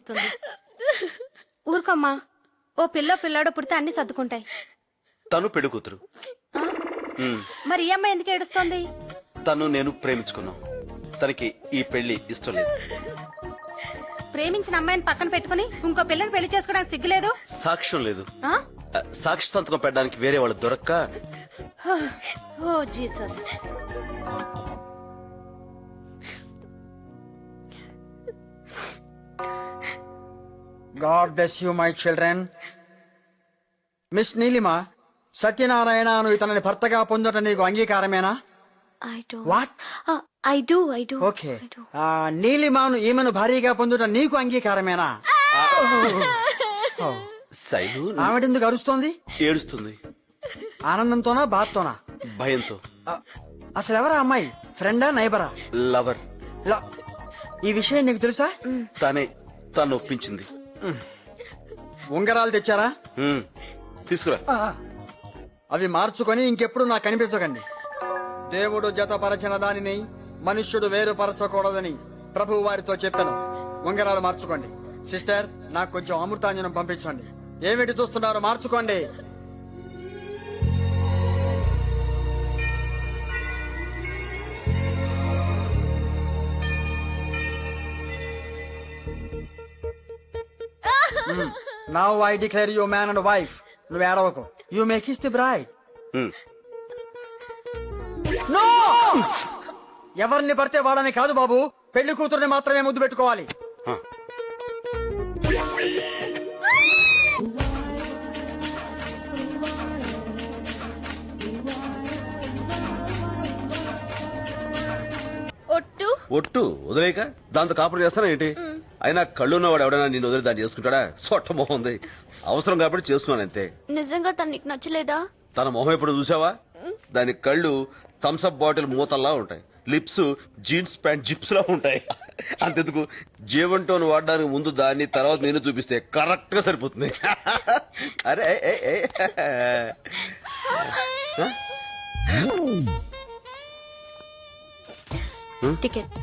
అనిపిస్తుంది. ఊరుకోమ్మా, ఓ పిల్లాడో పుడితే అన్ని సర్దుకుంటాయి. తను పెళ్లి కూతురు. మరి ఈ అమ్మాయి ఎందుకు ఏడుస్తోంది? తను నేను ప్రేమించుకున్నాం. తనకి ఈ పెళ్లి ఇష్టం లేదు. ప్రేమించిన అమ్మాయిని పక్కన పెట్టుకుని ఇంకో పిల్లని పెళ్లి చేసుకోవడానికి సిగ్గులేదు? సాక్ష్యం లేదు. ఆ? సాక్షి సంతకం పెట్టడానికి వేరే వాళ్ళు దొరక్క. Oh Jesus. God bless you, my children. Miss Neelima, Satyanarayana నువ్వు ఇతనిని భర్తగా పొందటం నీకు అంగీకారమేనా? I don't. What? I do. Okay. నీలిమాను ఈమెను భారీగా పొందటం నీకు అంగీకారమేనా? శైలు ఆవిడెందుకు అరుస్తోంది? ఏడుస్తుంది. ఆనందంతోనా బాధతోనా? భయంతో. అసలు ఎవరా అమ్మాయి? ఫ్రెండా నైబరా? లవర్. ఈ విషయం నీకు తెలుసా? తను ఒప్పించింది. ఉంగరాలు తెచ్చారా? తీసుకురా. అవి మార్చుకొని ఇంకెప్పుడు నాకు కనిపించకండి. దేవుడు జతపరచిన దానిని మనుష్యుడు వేరుపరచకూడదని ప్రభు వారితో చెప్పాను. ఉంగరాలు మార్చుకోండి. సిస్టర్, నాకు కొంచెం అమృతాంజనం పంపించండి. ఏమిటి చూస్తున్నారు? మార్చుకోండి. Now I declare you man and wife. నువ్వు ఏడవకు. You may kiss the bride. No! ఎవరిని పడితే వాడని కాదు బాబు, పెళ్లి కూతురుని మాత్రమే ముద్దు పెట్టుకోవాలి. ఒట్టు వదిలేక దాంతో కాపురం చేస్తానా ఏంటి? అయినా కళ్ళు ఉన్నవాడు ఎవడైనా నేను వదిలి దాన్ని చేసుకుంటాడా? సొట్ట మొహం ఉంది. అవసరం కాబట్టి చేస్తున్నాను అంతే. నిజంగా తను నీకు నచ్చలేదా? తన మొహం ఎప్పుడు చూసావా? దాని కళ్ళు థమ్స్అప్ బాటిల్ మూతల్లా ఉంటాయి. లిప్స్ జీన్స్ ప్యాంట్ జిప్స్ లా ఉంటాయి. అంతెందుకు, జీవంటోన్ వాడడానికి ముందు దాన్ని, తర్వాత నేను చూపిస్తే కరెక్ట్ గా సరిపోతుంది. అరే టికెట్.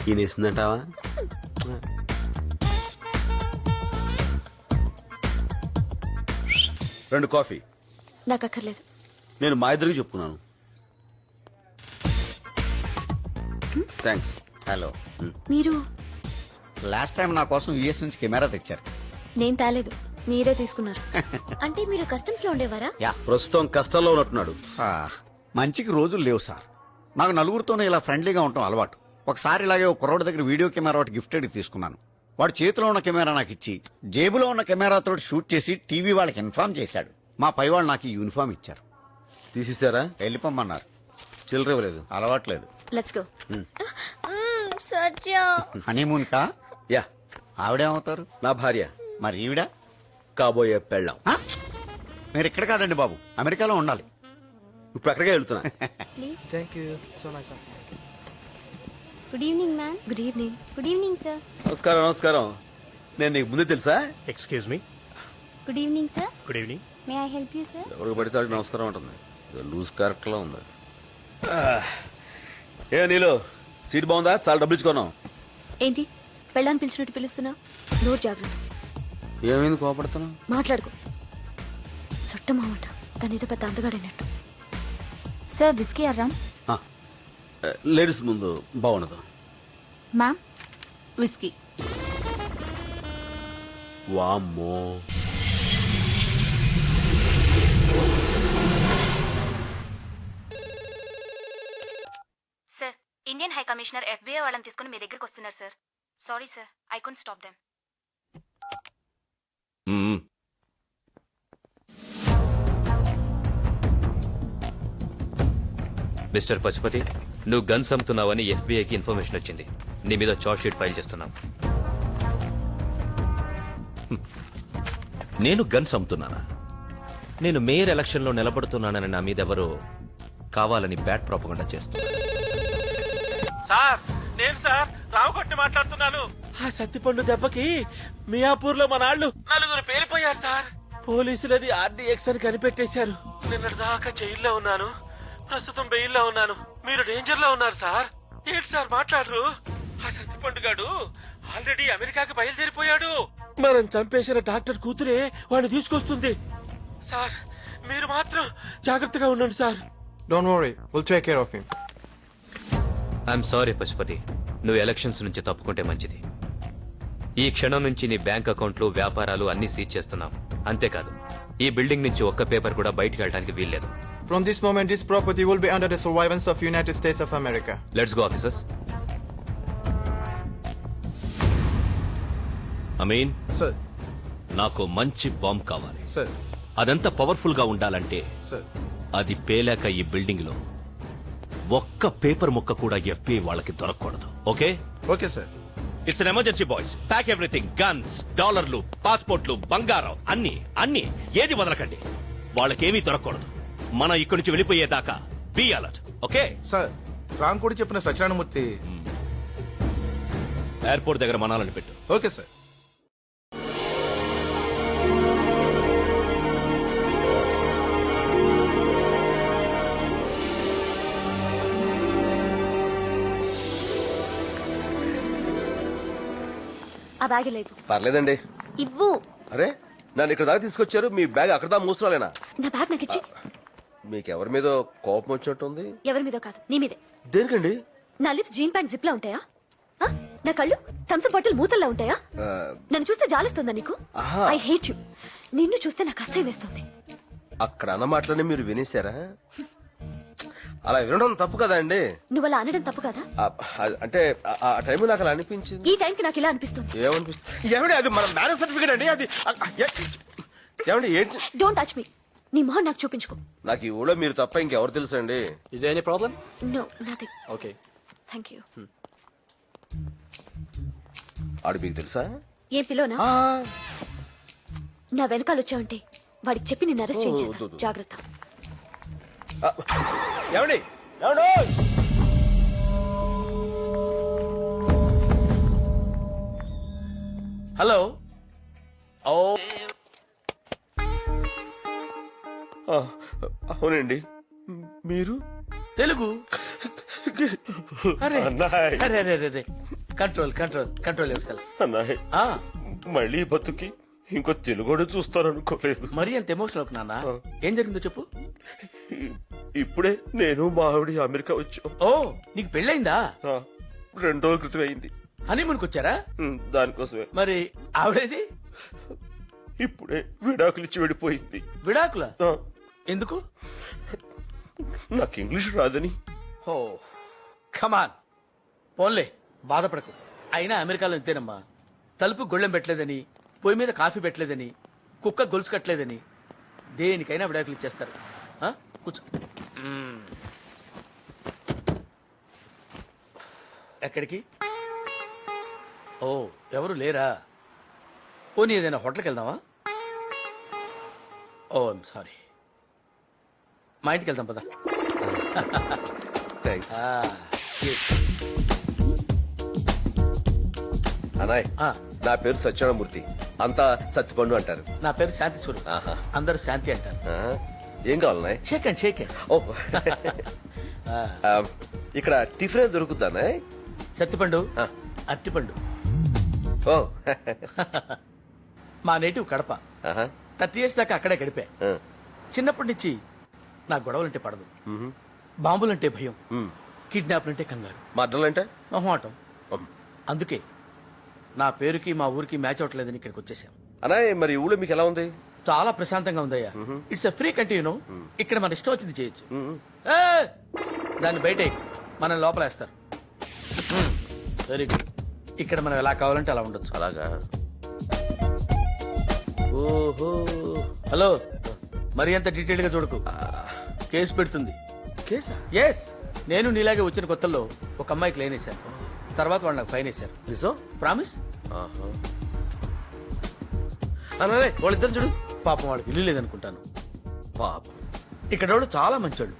ఈయన ఇస్తుందంటావా? రెండు కాఫీ. నాకు అక్కర్లేదు. నేను మా ఇద్దరికి చెప్పుకున్నాను. థ్యాంక్స్. హలో, మీరు లాస్ట్ టైం నా కోసం యుఎస్ నుంచి కెమెరా తెచ్చారు. నేను తేలేదు, మీరే తీసుకున్నారు. అంటే మీరు కస్టమ్స్ లో ఉండేవారా? యా, ప్రస్తుతం కష్టంలో ఉన్నట్టున్నాడు. మంచికి రోజులు లేవు సార్. నాకు నలుగురితోనే ఇలా ఫ్రెండ్లీగా ఉండటం అలవాటు. ఒకసారి ఇలాగే ఒక కుర్రోడి దగ్గర వీడియో కెమెరా ఒకటి గిఫ్టెడ్ తీసుకున్నాను. వాడు చేతిలో ఉన్న కెమెరా నాకు ఇచ్చి జేబులో ఉన్న కెమెరాతో షూట్ చేసి టీవీ వాళ్ళకి ఇన్ఫార్మ్ చేశాడు. మా పై వాళ్ళు నాకు ఈ యూనిఫామ్ ఇచ్చారు. తీసేశారా? వెళ్ళిపోమన్నారు. చిల్లర ఇవ్వలేదు. అలవాట్లేదు. Let's go. సత్య హనీమూన్ కా? యా. ఆవిడేమవుతారు? నా భార్య. మరి ఈవిడ? కాబోయే పెళ్ళాం. మీరు ఇక్కడ కాదండి బాబు, అమెరికాలో ఉండాలి. ఇప్పుడు అక్కడికే వెళ్తున్నా. Good evening ma'am. Good evening. Good evening sir. నమస్కారం. నమస్కారం. నేను నీకు ముందే తెలుసా? Excuse me. Good evening sir. Good evening. May I help you sir? ఎవరికి పడితే వాడికి నమస్కారం ఉంటుంది. లూజ్ క్యారెక్టర్ లా ఉంది. ఏ నీలో సీట్ బాగుందా? చాలా డబ్బులు ఇచ్చుకున్నాం. ఏంటి పెళ్ళాన్ని పిలిచినట్టు పిలుస్తున్నా? నోరు జాగ్రత్త. ఏమైంది కోపడుతున్నావు? మాట్లాడుకో. చుట్టమామట తనేదో పెద్ద అందగాడైనట్టు. సార్ విస్కీ అర్రామ్. లేడీస్ ముందు బాగుండదు. Ma'am whisky. వామ్మో. Sir, Indian high commissioner FBI వాళ్ళని తీసుకుని మీ దగ్గరికి వస్తున్నారు sir. Sorry sir, I couldn't stop them. Mister Pashupati, నువ్వు గన్స్ అమ్ముతున్నావని FBIకి ఇన్ఫర్మేషన్ వచ్చింది. నీ మీద చార్జ్ షీట్ ఫైల్ చేస్తున్నాం. నేను గన్స్ అమ్ముతున్నానా? నేను మేయర్ ఎలక్షన్ లో నిలబడుతున్నానని నా మీద ఎవరో కావాలని బ్యాడ్ ప్రాపగండా చేస్తున్నారు. సార్, నేను సార్ రావుగొట్టి మాట్లాడుతున్నాను. ఆ సత్తిపండు దెబ్బకి మియాపూర్ లో మా నాళ్ళు 4 పేలిపోయారు సార్. పోలీసులది RDX అని కనిపెట్టేశారు. నిన్నటి దాకా జైల్లో ఉన్నాను, ప్రస్తుతం బెయిల్లో ఉన్నాను. మీరు డేంజర్ లో ఉన్నారు సార్. ఏంటి సార్ మాట్లాడరు? ఆ సత్తిపండు గాడు ఆల్రెడీ అమెరికాకి బయలుదేరిపోయాడు. మనం చంపేసిన డాక్టర్ కూతురే వాడిని తీసుకొస్తుంది. సార్ మీరు మాత్రం జాగ్రత్తగా ఉండండి sir. Don't worry, we'll take care of him. I'm sorry Pashupati, నువ్వు ఎలక్షన్స్ నుంచి తప్పుకుంటే మంచిది. ఈ క్షణం నుంచి నీ బ్యాంక్ అకౌంట్లు, వ్యాపారాలు అన్ని సీజ్ చేస్తున్నాం. అంతేకాదు ఈ బిల్డింగ్ నుంచి ఒక్క పేపర్ కూడా బయటికి వెళ్ళడానికి వీల్లేదు. From this moment, this property will be under the surveillance of United States of America. Let's go officers. Ameen, Sir, నాకు మంచి బాంబ్ కావాలి. sir, అదంతా పవర్ఫుల్ గా ఉండాలంటే sir. అది పేలాక ఈ బిల్డింగ్ లో ఒక్క పేపర్ ముక్క కూడా FBI వాళ్ళకి దొరకకూడదు. Okay? Okay, sir. It's an emergency boys. Pack everything, guns, డాలర్లు, పాస్పోర్ట్లు, బంగారం, అన్ని ఏది వదలకండి. వాళ్ళకేమీ దొరకకూడదు. మనం ఇక్కడి నుంచి వెళ్ళిపోయేదాకా be alert. Okay? Sir Ram కూడా చెప్పిన సత్యనారాయణమూర్తి. ఎయిర్పోర్ట్ దగ్గర మనాలని పెట్టు. Okay sir. ఆ బ్యాగ్ లేవు. పర్లేదండి. ఇవ్వు. అరే నన్ను ఇక్కడ దాకా తీసుకొచ్చారు, మీ బ్యాగ్ అక్కడ దాకా మూసుకోలేనా? నా బ్యాగ్ నాకు ఇచ్చి. మీకెవరి మీద కోపం వచ్చినట్టుంది? ఎవరి మీదో కాదు, నీ మీదే. దేనికండి? నా లిప్స్ జీన్ ప్యాంట్ జిప్ లా ఉంటాయా? ఆ? నా కళ్ళు థమ్స్ బాటిల్ మూతల్లా ఉంటాయా? నన్ను చూస్తే జాలిస్తుందా నీకు? ఆహా. I hate you. నిన్ను చూస్తే నాకు అసహ్యం వేస్తుంది. అక్కడ అన్న మాటలని మీరు వినేశారా? అలా వినడం తప్పు కదా అండి. నువ్వు అలా అనడం తప్పు కదా? అంటే ఆ టైం నాకు అలా అనిపించింది. ఈ టైంకి నాకు ఇలా అనిపిస్తుంది. ఏమనిపిస్తుంది? ఏమండి అది మన మ్యారేజ్ సర్టిఫికేట్ అండి. అది ఏమండి ఏంటి? Don't touch me. నీ మొహం నాకు చూపించుకో. నాకు ఈ ఊళ్ళో మీరు తప్ప ఇంకెవరు తెలుసు అండి? Is there any problem? No nothing. Okay. Thank you. ఆడు మీకు తెలుసా? ఏం పిలోనా? నా వెనకాల వచ్చావంటే వాడికి చెప్పి నిన్ను అరెస్ట్ చేయించేస్తా. జాగ్రత్త. ఏమండి ఏమండి? హలో. ఓ అవునండి. మీరు తెలుగు. అరే అన్నాయ్. అరే అరే అరే control control control yourself. అన్నాయ్ మళ్ళీ బతుకి ఇంకో తెలుగుడు చూస్తారనుకోలేదు. మరీ అంత ఎమోషనల్ అవుతున్నా. ఏం జరిగిందో చెప్పు. ఇప్పుడే నేను మా ఆవిడ అమెరికా వచ్చాం. ఓ నీకు పెళ్ళైందా? 2 రోజుల క్రితం అయింది. హనీమూన్కి వచ్చారా? దానికోసమే. మరి ఆవిడేది? ఇప్పుడే విడాకులు ఇచ్చి వెళ్ళిపోయింది. విడాకుల? ఆ, ఎందుకు? నాకు ఇంగ్లీష్ రాదని. ఓ కమాన్ పోన్లే, బాధపడకు. అయినా అమెరికాలో ఇంతేనమ్మా. తలుపు గొళ్ళెం పెట్టలేదని, పొయ్యి మీద కాఫీ పెట్టలేదని, కుక్క గొలుసు కట్టలేదని దేనికైనా విడాకులు ఇచ్చేస్తారు. ఆ? కూర్చో. ఎక్కడికి? ఓ ఎవరు లేరా? పోనీ ఏదైనా హోటల్కి వెళ్దామా? ఓ ఐమ్ సారీ. మా ఇంటికి వెళ్దాం పదా. థ్యాంక్స్ అన్నాయ్. నా పేరు సత్యనారాయణమూర్తి, అంతా సత్తిపండు అంటారు. నా పేరు శాంతి స్వరూప్, ఆహా. అందరూ శాంతి అంటారు. ఏం కావాలన్నాయ్? Shake and shake and. ఓ ఇక్కడ టిఫిన్ దొరుకుతానా? సత్తిపండు, ఆ. అట్టిపండు. ఓ మా నేటివ్ కడప. ఆహా. 30 years దాకా అక్కడే గడిపా. ఆ. చిన్నప్పటి నుంచి నాకు గొడవలంటే పడదు, బాంబులంటే భయం, కిడ్నాప్లంటే కంగారు, మడ్డలంటే మొహమాటం. అందుకే నా పేరుకి మా ఊరికి మ్యాచ్ అవట్లేదని ఇక్కడికి వచ్చేసాం. అన్నాయ్ మరి ఊళ్ళో మీకు ఎలా ఉంది? చాలా ప్రశాంతంగా ఉందయ్యా. It's free country you know. ఇక్కడ మన ఇష్టం వచ్చింది చేయొచ్చు. ఏ! దాన్ని బయట మనం లోపలేస్తారు. Very good. ఇక్కడ మనం ఎలా కావాలంటే అలా ఉండొచ్చు. అలాగా? ఓహో. హలో, మరి అంత డీటెయిల్ గా చూడకు, కేసు పెడుతుంది. కేసా? ఎస్, నేను నీలాగే వచ్చిన కొత్తల్లో ఒక అమ్మాయికి లైన్ వేశాను, తర్వాత వాళ్ళు నాకు ఫైన్ వేశారు. నిజం? ప్రామిస్. అన్నాయ్ వాళ్ళిద్దరు చూడు. పాపం వాళ్ళకి ఇల్లు లేదనుకుంటాను. పాపం. ఇక్కడ వాళ్ళు చాలా మంచోళ్ళు,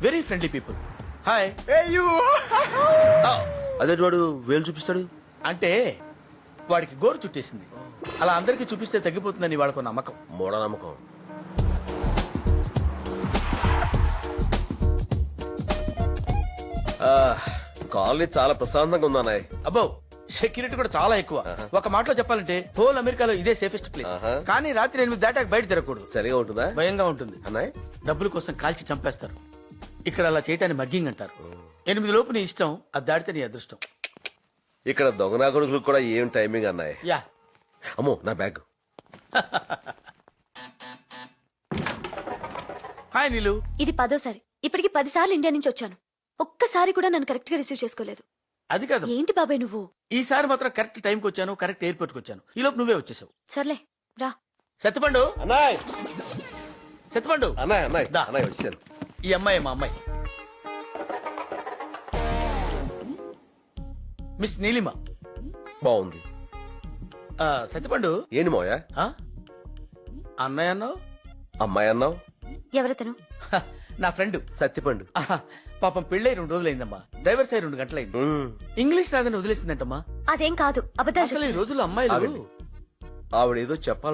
వెరీ ఫ్రెండ్లీ పీపుల్. హాయ్. అదే వాడు వేలు చూపిస్తాడు అంటే వాడికి గోరు చుట్టేసింది, అలా అందరికీ చూపిస్తే తగ్గిపోతుందని వాళ్ళకు నమ్మకం. మూఢనమ్మకం. కాలనీ చాలా ప్రశాంతంగా ఉంది అన్నయ్య. అబ్బో సెక్యూరిటీ కూడా చాలా ఎక్కువ. ఒక మాటలో చెప్పాలంటే హోల్ అమెరికాలో ఇదే సేఫెస్ట్ ప్లేస్. ఆహా. కానీ రాత్రి 8 దాటాక బయట తిరగకూడదు. చలిగా ఉంటుందా భయంగా ఉంటుంది. అన్నయ్య? డబ్బుల కోసం కాల్చి చంపేస్తారు. ఇక్కడ అలా చేయటాన్ని మగ్గింగ్ అంటారు. 8 లోపు నీ ఇష్టం, అది దాటితే నీ అదృష్టం. ఇక్కడ దొంగనా కొడుకులు కూడా ఏం టైమింగ్ అన్నయ్య. యా అమ్మో నా బ్యాగ్. హాయ్ నీలు. ఇది 10వ సారి. ఇప్పటికి 10 సార్లు ఇండియా నుంచి వచ్చాను. ఒక్కసారి కూడా నన్ను కరెక్ట్ గా రిసీవ్ చేసుకోలేదు. అది కాదు, ఏంటి బాబాయ్ నువ్వు? ఈసారి మాత్రం కరెక్ట్ టైంకి వచ్చాను, కరెక్ట్ ఎయిర్పోర్ట్ కి వచ్చాను. ఈ లోపు నువ్వే వచ్చేసావు. సర్లే రా. సత్యపండు, అన్నయ్య సత్యపండు, అన్నయ్య అన్నయ్య దా. అన్నయ్య వచ్చాను. ఈ అమ్మాయి మా అమ్మాయి మిస్ నీలిమ. బాగుంది. సత్యపండు, ఏంటి మోయా ఆ? అన్నయ్య అన్నావు? అమ్మాయి అన్నావు? ఎవరతను? హ, నా ఫ్రెండ్. సత్తిపండు. ఆహా, పాపం పెళ్ళై 2 రోజులైందమ్మా. డ్రైవర్ సై 2 గంటలైంది. ఇంగ్లీష్ రాదని వదిలేసిందంటమ్మా. అదేం కాదు, అబద్ధాలు అసలు ఈ చెప్తున్నావు. రోజుల్లో అమ్మాయిలు ఆవిడేదో చెప్పాలి